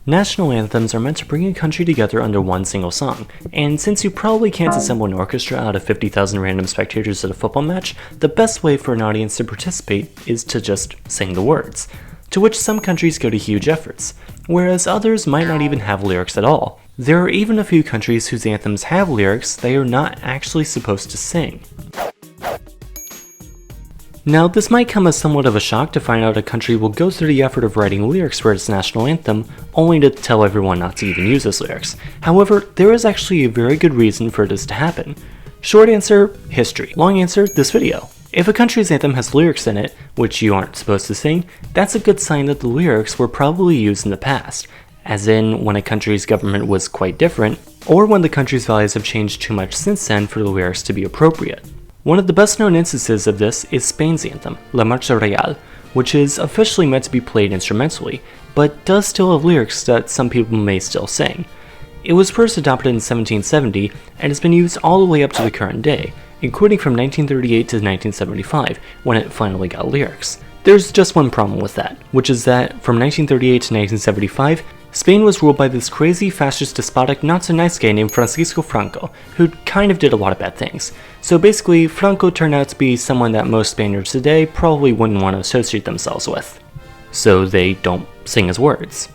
National anthems are meant to bring a country together under one single song, and since you probably can't assemble an orchestra out of 50,000 random spectators at a football match, the best way for an audience to participate is to just sing the words, to which some countries go to huge efforts, whereas others might not even have lyrics at all. There are even a few countries whose anthems have lyrics they are not actually supposed to sing. Now, this might come as somewhat of a shock to find out a country will go through the effort of writing lyrics for its national anthem, only to tell everyone not to even use those lyrics. However, there is actually a very good reason for this to happen. Short answer, history. Long answer, this video. If a country's anthem has lyrics in it, which you aren't supposed to sing, that's a good sign that the lyrics were probably used in the past, as in when a country's government was quite different, or when the country's values have changed too much since then for the lyrics to be appropriate. One of the best known instances of this is Spain's anthem, La Marcha Real, which is officially meant to be played instrumentally, but does still have lyrics that some people may still sing. It was first adopted in 1770 and has been used all the way up to the current day, including from 1938 to 1975, when it finally got lyrics. There's just one problem with that, which is that from 1938 to 1975, Spain was ruled by this crazy, fascist, despotic, not-so-nice guy named Francisco Franco, who kind of did a lot of bad things. So basically, Franco turned out to be someone that most Spaniards today probably wouldn't want to associate themselves with. So they don't sing his words.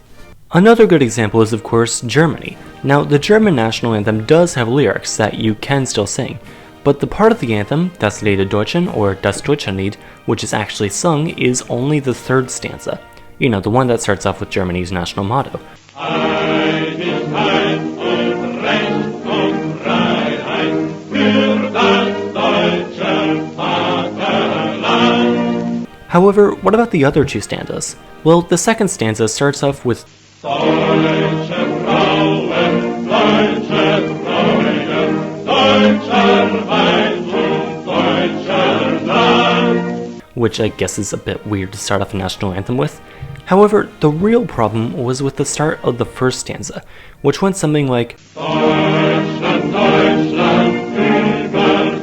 Another good example is, of course, Germany. Now, the German national anthem does have lyrics that you can still sing, but the part of the anthem, Das Lied der Deutschen, or Das Deutschlandlied, which is actually sung, is only the third stanza. You know, the one that starts off with Germany's national motto. However, what about the other two stanzas? Well, the second stanza starts off with which I guess is a bit weird to start off a national anthem with. However, the real problem was with the start of the first stanza, which went something like Deutschland, Deutschland, über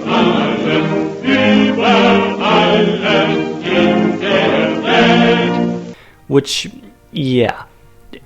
alles, über alles in der Welt. Which, yeah.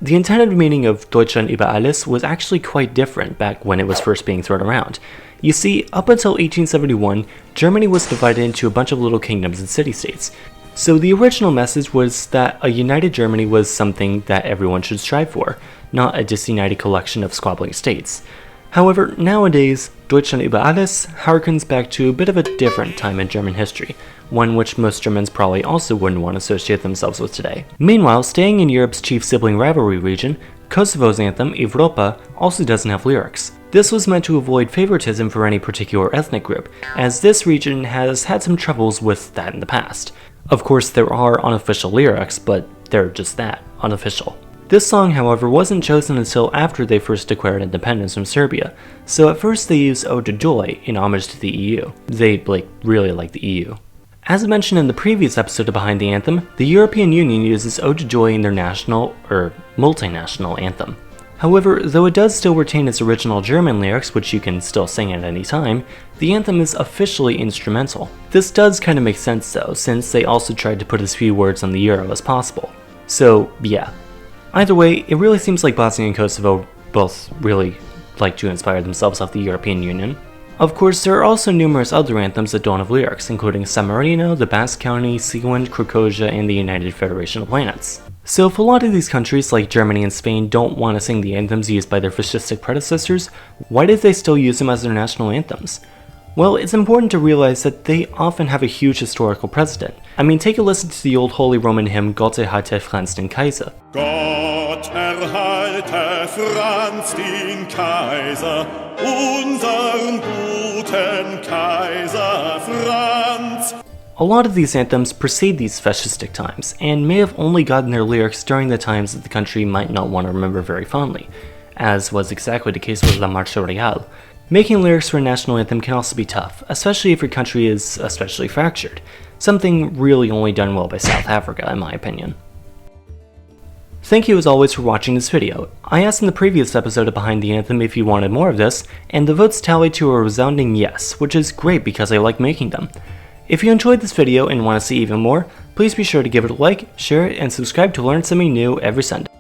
The intended meaning of Deutschland über alles was actually quite different back when it was first being thrown around. You see, up until 1871, Germany was divided into a bunch of little kingdoms and city-states. So the original message was that a united Germany was something that everyone should strive for, not a disunited collection of squabbling states. However, nowadays, Deutschland über alles harkens back to a bit of a different time in German history, one which most Germans probably also wouldn't want to associate themselves with today. Meanwhile, staying in Europe's chief sibling rivalry region, Kosovo's anthem, Evropa, also doesn't have lyrics. This was meant to avoid favoritism for any particular ethnic group, as this region has had some troubles with that in the past. Of course, there are unofficial lyrics, but they're just that, unofficial. This song, however, wasn't chosen until after they first declared independence from Serbia, so at first they used Ode to Joy in homage to the EU. They, really like the EU. As mentioned in the previous episode of Behind the Anthem, the European Union uses Ode to Joy in their national, or multinational anthem. However, though it does still retain its original German lyrics, which you can still sing at any time, the anthem is officially instrumental. This does kind of make sense though, since they also tried to put as few words on the euro as possible. So, yeah. Either way, it really seems like Bosnia and Kosovo both really like to inspire themselves off the European Union. Of course, there are also numerous other anthems that don't have lyrics, including San Marino, the Basque County, Sealand, Krakosia, and the United Federation of Planets. So if a lot of these countries like Germany and Spain don't want to sing the anthems used by their fascistic predecessors, why did they still use them as their national anthems? Well, it's important to realize that they often have a huge historical precedent. I mean, take a listen to the old Holy Roman hymn Gott erhalte Franz den Kaiser. Gott erhalte Franz den Kaiser, unseren guten Kaiser Franz. A lot of these anthems precede these fascistic times, and may have only gotten their lyrics during the times that the country might not want to remember very fondly, as was exactly the case with La Marcha Real. Making lyrics for a national anthem can also be tough, especially if your country is especially fractured, something really only done well by South Africa in my opinion. Thank you as always for watching this video. I asked in the previous episode of Behind the Anthem if you wanted more of this, and the votes tallied to a resounding yes, which is great because I like making them. If you enjoyed this video and want to see even more, please be sure to give it a like, share it, and subscribe to learn something new every Sunday.